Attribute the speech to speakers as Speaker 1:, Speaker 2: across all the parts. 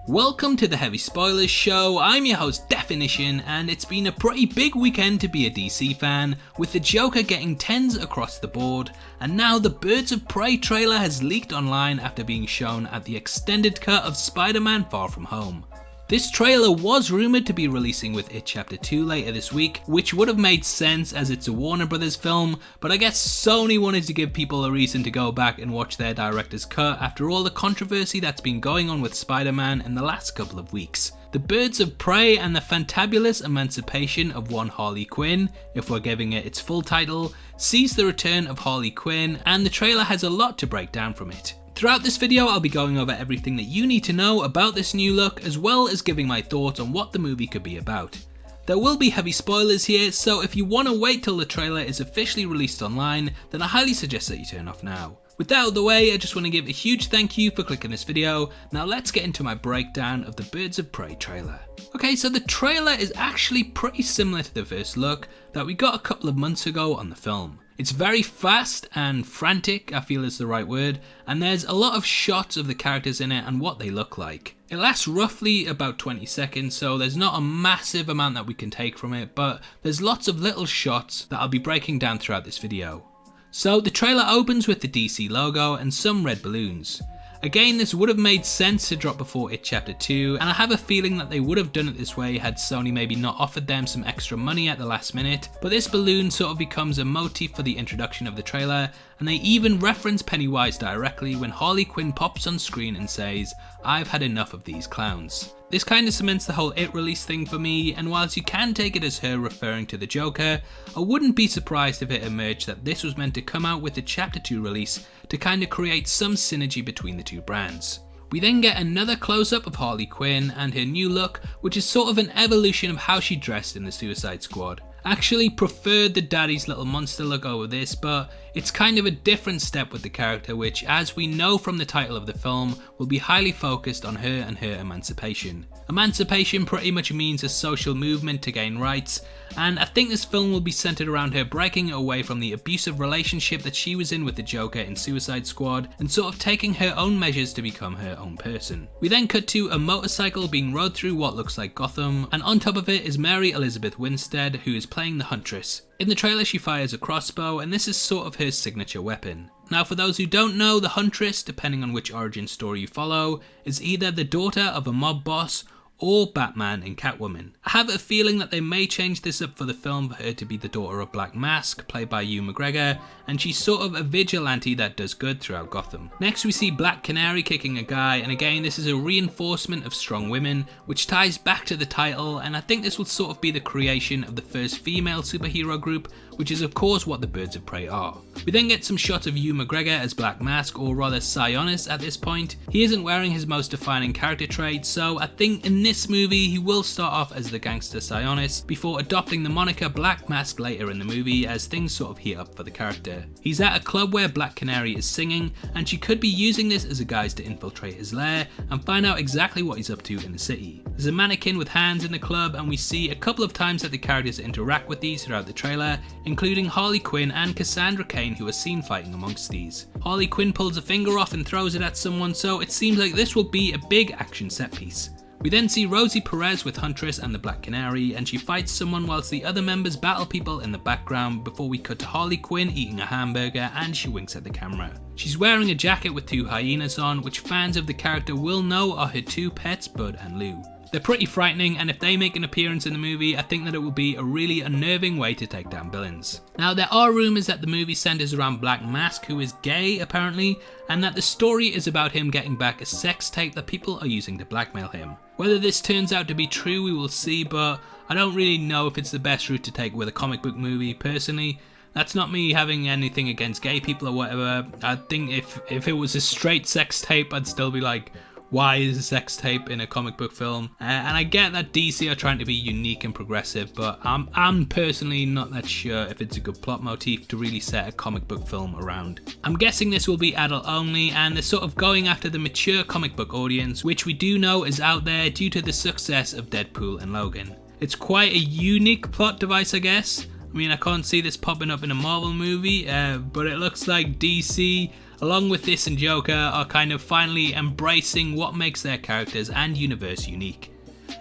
Speaker 1: Welcome to the Heavy Spoilers Show. I'm your host Definition, and it's been a pretty big weekend to be a DC fan, with the Joker getting 10s across the board, and now the Birds of Prey trailer has leaked online after being shown at the extended cut of Spider-Man Far From Home. This trailer was rumoured to be releasing with It Chapter 2 later this week, which would have made sense as it's a Warner Brothers film, but I guess Sony wanted to give people a reason to go back and watch their director's cut after all the controversy that's been going on with Spider-Man in the last couple of weeks. The Birds of Prey and the Fantabulous Emancipation of one Harley Quinn, if we're giving it its full title, sees the return of Harley Quinn, and the trailer has a lot to break down from it. Throughout this video, I'll be going over everything that you need to know about this new look, as well as giving my thoughts on what the movie could be about. There will be heavy spoilers here, so if you want to wait till the trailer is officially released online, then I highly suggest that you turn off now. With that out of the way, I just want to give a huge thank you for clicking this video. Now let's get into my breakdown of the Birds of Prey trailer. Okay, so the trailer is actually pretty similar to the first look that we got a couple of months ago on the film. It's very fast and frantic, I feel is the right word, and there's a lot of shots of the characters in it and what they look like. It lasts roughly about 20 seconds, so there's not a massive amount that we can take from it, but there's lots of little shots that I'll be breaking down throughout this video. So the trailer opens with the DC logo and some red balloons. Again, this would have made sense to drop before It Chapter 2, and I have a feeling that they would have done it this way had Sony maybe not offered them some extra money at the last minute, but this balloon sort of becomes a motif for the introduction of the trailer, and they even reference Pennywise directly when Harley Quinn pops on screen and says, "I've had enough of these clowns." This kind of cements the whole It release thing for me, and whilst you can take it as her referring to the Joker, I wouldn't be surprised if it emerged that this was meant to come out with the Chapter 2 release to kind of create some synergy between the two brands. We then get another close-up of Harley Quinn and her new look, which is sort of an evolution of how she dressed in the Suicide Squad. I actually preferred the Daddy's Little Monster look over this, but it's kind of a different step with the character, which, as we know from the title of the film, will be highly focused on her and her emancipation. Emancipation pretty much means a social movement to gain rights, and I think this film will be centered around her breaking away from the abusive relationship that she was in with the Joker in Suicide Squad and sort of taking her own measures to become her own person. We then cut to a motorcycle being rode through what looks like Gotham, and on top of it is Mary Elizabeth Winstead, who is playing the Huntress. In the trailer she fires a crossbow, and this is sort of her signature weapon. Now for those who don't know, the Huntress, depending on which origin story you follow, is either the daughter of a mob boss or Batman and Catwoman. I have a feeling that they may change this up for the film for her to be the daughter of Black Mask, played by Ewan McGregor, and she's sort of a vigilante that does good throughout Gotham. Next we see Black Canary kicking a guy, and again this is a reinforcement of strong women, which ties back to the title, and I think this will sort of be the creation of the first female superhero group, which is of course what the Birds of Prey are. We then get some shots of Ewan McGregor as Black Mask, or rather Sionis at this point. He isn't wearing his most defining character trait, so I think in this movie he will start off as the gangster Sionis before adopting the moniker Black Mask later in the movie as things sort of heat up for the character. He's at a club where Black Canary is singing, and she could be using this as a guise to infiltrate his lair and find out exactly what he's up to in the city. There's a mannequin with hands in the club, and we see a couple of times that the characters interact with these throughout the trailer, including Harley Quinn and Cassandra Cain, who are seen fighting amongst these. Harley Quinn pulls a finger off and throws it at someone, so it seems like this will be a big action set piece. We then see Rosie Perez with Huntress and the Black Canary, and she fights someone whilst the other members battle people in the background before we cut to Harley Quinn eating a hamburger, and she winks at the camera. She's wearing a jacket with two hyenas on, which fans of the character will know are her two pets, Bud and Lou. They're pretty frightening, and if they make an appearance in the movie, I think that it will be a really unnerving way to take down villains. Now there are rumours that the movie centres around Black Mask, who is gay apparently, and that the story is about him getting back a sex tape that people are using to blackmail him. Whether this turns out to be true we will see, but I don't really know if it's the best route to take with a comic book movie personally. That's not me having anything against gay people or whatever. I think if it was a straight sex tape, I'd still be like, why is a sex tape in a comic book film? And I get that DC are trying to be unique and progressive, but I'm personally not that sure if it's a good plot motif to really set a comic book film around. I'm guessing this will be adult only, and they're sort of going after the mature comic book audience, which we do know is out there due to the success of Deadpool and Logan. It's quite a unique plot device, I guess. I mean, I can't see this popping up in a Marvel movie, but it looks like DC, along with this and Joker, are kind of finally embracing what makes their characters and universe unique.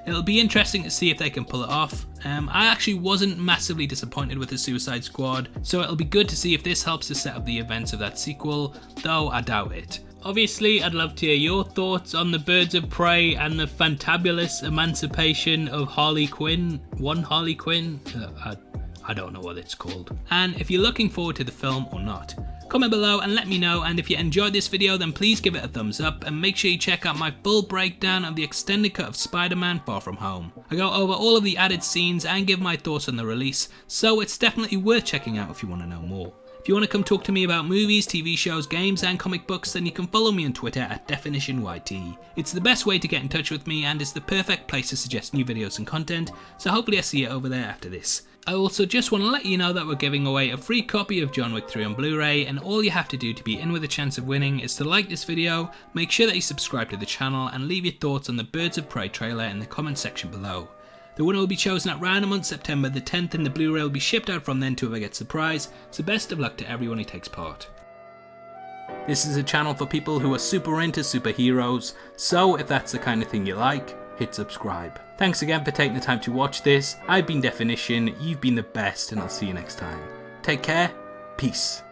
Speaker 1: It'll be interesting to see if they can pull it off. I actually wasn't massively disappointed with the Suicide Squad, so it'll be good to see if this helps to set up the events of that sequel, though I doubt it. Obviously, I'd love to hear your thoughts on the Birds of Prey and the Fantabulous Emancipation of Harley Quinn. One Harley Quinn? I don't know what it's called. And if you're looking forward to the film or not. Comment below and let me know, and if you enjoyed this video then please give it a thumbs up and make sure you check out my full breakdown of the extended cut of Spider-Man Far From Home. I go over all of the added scenes and give my thoughts on the release, so it's definitely worth checking out if you want to know more. If you want to come talk to me about movies, TV shows, games and comic books, then you can follow me on Twitter at DefinitionYT. It's the best way to get in touch with me and it's the perfect place to suggest new videos and content, so hopefully I see you over there after this. I also just want to let you know that we're giving away a free copy of John Wick 3 on Blu-ray, and all you have to do to be in with a chance of winning is to like this video, make sure that you subscribe to the channel and leave your thoughts on the Birds of Prey trailer in the comment section below. The winner will be chosen at random on September the 10th and the Blu-ray will be shipped out from then to whoever gets the prize, so best of luck to everyone who takes part. This is a channel for people who are super into superheroes, so if that's the kind of thing you like, hit subscribe. Thanks again for taking the time to watch this. I've been Definition, you've been the best, and I'll see you next time. Take care, peace.